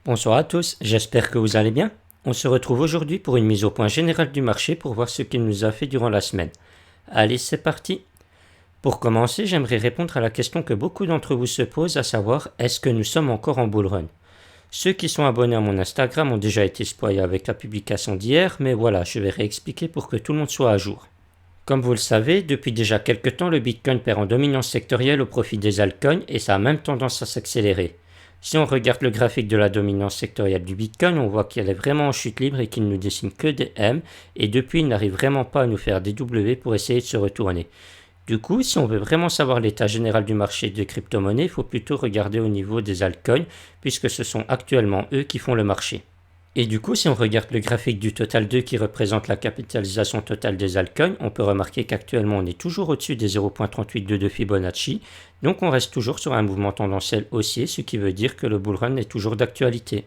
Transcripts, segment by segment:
Bonsoir à tous, j'espère que vous allez bien. On se retrouve aujourd'hui pour une mise au point générale du marché pour voir ce qu'il nous a fait durant la semaine. Allez, c'est parti. Pour commencer, j'aimerais répondre à la question que beaucoup d'entre vous se posent, à savoir est-ce que nous sommes encore en bull run. Ceux qui sont abonnés à mon Instagram ont déjà été spoilés avec la publication d'hier, mais voilà, je vais réexpliquer pour que tout le monde soit à jour. Comme vous le savez, depuis déjà quelques temps, le Bitcoin perd en dominance sectorielle au profit des altcoins et ça a même tendance à s'accélérer. Si on regarde le graphique de la dominance sectorielle du Bitcoin, on voit qu'elle est vraiment en chute libre et qu'il ne nous dessine que des M, et depuis il n'arrive vraiment pas à nous faire des W pour essayer de se retourner. Du coup, si on veut vraiment savoir l'état général du marché des crypto-monnaies, il faut plutôt regarder au niveau des altcoins, puisque ce sont actuellement eux qui font le marché. Et du coup, si on regarde le graphique du total 2 qui représente la capitalisation totale des altcoins, on peut remarquer qu'actuellement on est toujours au-dessus des 0.382 de Fibonacci, donc on reste toujours sur un mouvement tendanciel haussier, ce qui veut dire que le bull run est toujours d'actualité.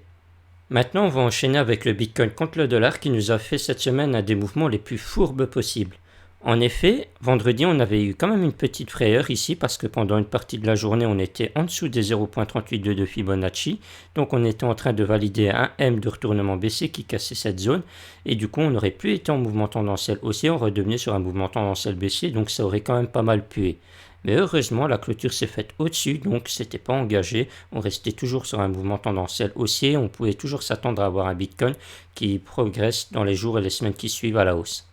Maintenant, on va enchaîner avec le Bitcoin contre le dollar qui nous a fait cette semaine un des mouvements les plus fourbes possibles. En effet, vendredi, on avait eu quand même une petite frayeur ici parce que pendant une partie de la journée, on était en dessous des 0.382 de Fibonacci. Donc, on était en train de valider un M de retournement baissier qui cassait cette zone. Et du coup, on n'aurait plus été en mouvement tendanciel haussier, on redevenait sur un mouvement tendanciel baissier. Donc, ça aurait quand même pas mal pué. Mais heureusement, la clôture s'est faite au-dessus, donc c'était pas engagé. On restait toujours sur un mouvement tendanciel haussier. On pouvait toujours s'attendre à avoir un Bitcoin qui progresse dans les jours et les semaines qui suivent à la hausse.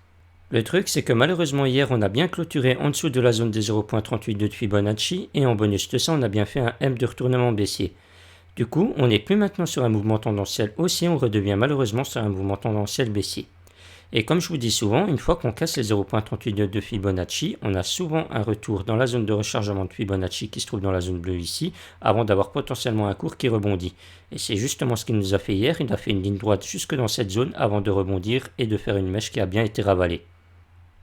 Le truc, c'est que malheureusement hier, on a bien clôturé en dessous de la zone des 0.382 de Fibonacci et en bonus de ça, on a bien fait un M de retournement baissier. Du coup, on n'est plus maintenant sur un mouvement tendanciel haussier, on redevient malheureusement sur un mouvement tendanciel baissier. Et comme je vous dis souvent, une fois qu'on casse les 0.382 de Fibonacci, on a souvent un retour dans la zone de rechargement de Fibonacci qui se trouve dans la zone bleue ici, avant d'avoir potentiellement un cours qui rebondit. Et c'est justement ce qu'il nous a fait hier, il a fait une ligne droite jusque dans cette zone avant de rebondir et de faire une mèche qui a bien été ravalée.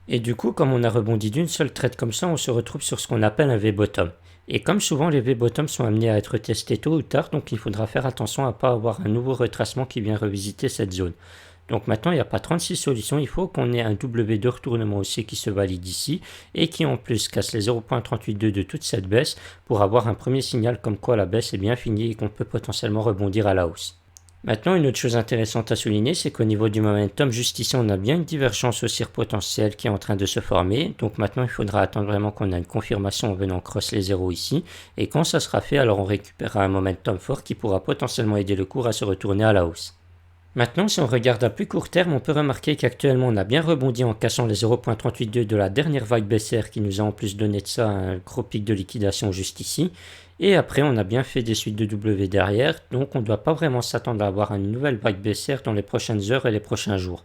Et du coup, comme on a rebondi d'une seule traite comme ça, on se retrouve sur ce qu'on appelle un V-bottom. Et comme souvent, les V-bottom sont amenés à être testés tôt ou tard, donc il faudra faire attention à ne pas avoir un nouveau retracement qui vient revisiter cette zone. Donc maintenant, il n'y a pas 36 solutions, il faut qu'on ait un W de retournement haussier qui se valide ici et qui en plus casse les 0.382 de toute cette baisse pour avoir un premier signal comme quoi la baisse est bien finie et qu'on peut potentiellement rebondir à la hausse. Maintenant, une autre chose intéressante à souligner, c'est qu'au niveau du momentum, juste ici, on a bien une divergence haussière potentielle qui est en train de se former. Donc maintenant, il faudra attendre vraiment qu'on ait une confirmation en venant cross les zéros ici. Et quand ça sera fait, alors on récupérera un momentum fort qui pourra potentiellement aider le cours à se retourner à la hausse. Maintenant, si on regarde à plus court terme, on peut remarquer qu'actuellement, on a bien rebondi en cassant les 0.382 de la dernière vague baissière qui nous a en plus donné de ça un gros pic de liquidation juste ici. Et après, on a bien fait des suites de W derrière, donc on ne doit pas vraiment s'attendre à avoir une nouvelle vague baissière dans les prochaines heures et les prochains jours.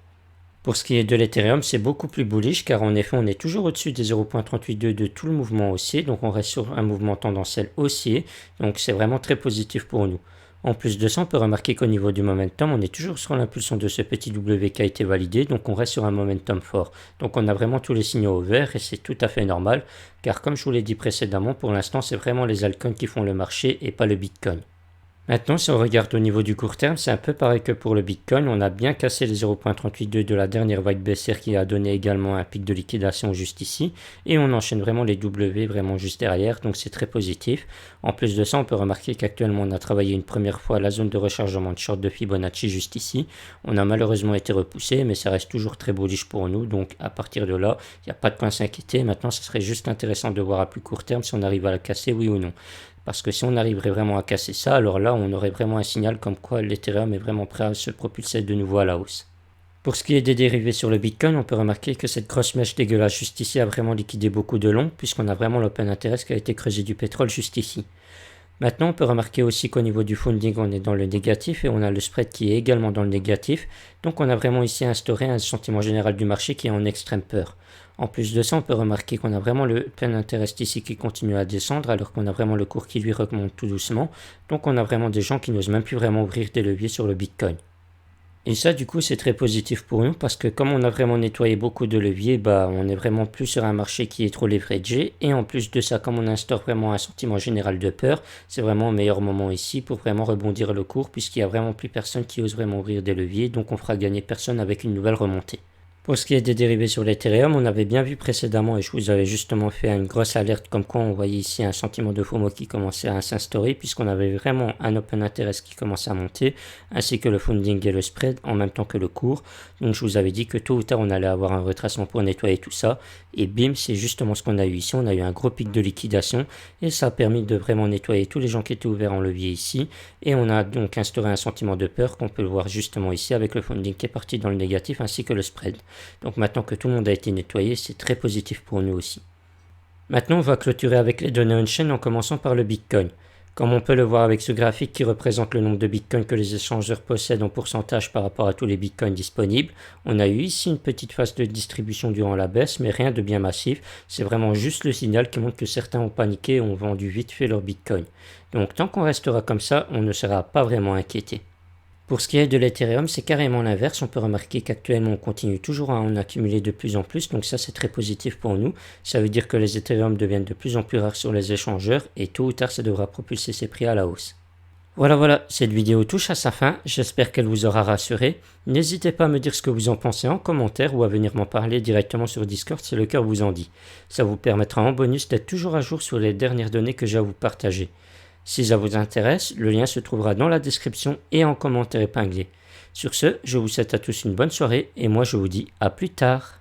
Pour ce qui est de l'Ethereum, c'est beaucoup plus bullish car en effet, on est toujours au-dessus des 0.382 de tout le mouvement haussier, donc on reste sur un mouvement tendanciel haussier, donc c'est vraiment très positif pour nous. En plus de ça, on peut remarquer qu'au niveau du momentum, on est toujours sur l'impulsion de ce petit W qui a été validé, donc on reste sur un momentum fort. Donc on a vraiment tous les signaux au vert et c'est tout à fait normal, car comme je vous l'ai dit précédemment, pour l'instant c'est vraiment les altcoins qui font le marché et pas le Bitcoin. Maintenant, si on regarde au niveau du court terme, c'est un peu pareil que pour le Bitcoin. On a bien cassé les 0.382 de la dernière vague baissière qui a donné également un pic de liquidation juste ici. Et on enchaîne vraiment les W vraiment juste derrière, donc c'est très positif. En plus de ça, on peut remarquer qu'actuellement, on a travaillé une première fois la zone de rechargement de short de Fibonacci juste ici. On a malheureusement été repoussé, mais ça reste toujours très bullish pour nous. Donc à partir de là, il n'y a pas de quoi s'inquiéter. Maintenant, ce serait juste intéressant de voir à plus court terme si on arrive à la casser, oui ou non. Parce que si on arriverait vraiment à casser ça, alors là, on aurait vraiment un signal comme quoi l'Ethereum est vraiment prêt à se propulser de nouveau à la hausse. Pour ce qui est des dérivés sur le Bitcoin, on peut remarquer que cette grosse mèche dégueulasse juste ici a vraiment liquidé beaucoup de longs, puisqu'on a vraiment l'open interest qui a été creusé du pétrole juste ici. Maintenant, on peut remarquer aussi qu'au niveau du funding, on est dans le négatif et on a le spread qui est également dans le négatif. Donc on a vraiment ici instauré un sentiment général du marché qui est en extrême peur. En plus de ça, on peut remarquer qu'on a vraiment le plein intérêt ici qui continue à descendre alors qu'on a vraiment le cours qui lui remonte tout doucement. Donc on a vraiment des gens qui n'osent même plus vraiment ouvrir des leviers sur le Bitcoin. Et ça, du coup, c'est très positif pour nous parce que comme on a vraiment nettoyé beaucoup de leviers, on est vraiment plus sur un marché qui est trop leveragé. Et en plus de ça, comme on instaure vraiment un sentiment général de peur, c'est vraiment un meilleur moment ici pour vraiment rebondir le cours puisqu'il n'y a vraiment plus personne qui ose vraiment ouvrir des leviers. Donc on fera gagner personne avec une nouvelle remontée. Pour ce qui est des dérivés sur l'Ethereum, on avait bien vu précédemment et je vous avais justement fait une grosse alerte comme quoi on voyait ici un sentiment de FOMO qui commençait à s'instaurer puisqu'on avait vraiment un open interest qui commençait à monter ainsi que le funding et le spread en même temps que le cours. Donc je vous avais dit que tôt ou tard on allait avoir un retracement pour nettoyer tout ça et bim, c'est justement ce qu'on a eu ici. On a eu un gros pic de liquidation et ça a permis de vraiment nettoyer tous les gens qui étaient ouverts en levier ici et on a donc instauré un sentiment de peur qu'on peut le voir justement ici avec le funding qui est parti dans le négatif ainsi que le spread. Donc maintenant que tout le monde a été nettoyé, c'est très positif pour nous aussi. Maintenant, on va clôturer avec les données on-chain en commençant par le Bitcoin. Comme on peut le voir avec ce graphique qui représente le nombre de bitcoins que les échangeurs possèdent en pourcentage par rapport à tous les bitcoins disponibles, on a eu ici une petite phase de distribution durant la baisse, mais rien de bien massif. C'est vraiment juste le signal qui montre que certains ont paniqué et ont vendu vite fait leur bitcoin. Donc tant qu'on restera comme ça, on ne sera pas vraiment inquiété. Pour ce qui est de l'Ethereum, c'est carrément l'inverse. On peut remarquer qu'actuellement, on continue toujours à en accumuler de plus en plus. Donc ça, c'est très positif pour nous. Ça veut dire que les Ethereum deviennent de plus en plus rares sur les échangeurs et tôt ou tard, ça devra propulser ces prix à la hausse. Voilà, cette vidéo touche à sa fin. J'espère qu'elle vous aura rassuré. N'hésitez pas à me dire ce que vous en pensez en commentaire ou à venir m'en parler directement sur Discord si le cœur vous en dit. Ça vous permettra en bonus d'être toujours à jour sur les dernières données que j'ai à vous partager. Si ça vous intéresse, le lien se trouvera dans la description et en commentaire épinglé. Sur ce, je vous souhaite à tous une bonne soirée et moi je vous dis à plus tard.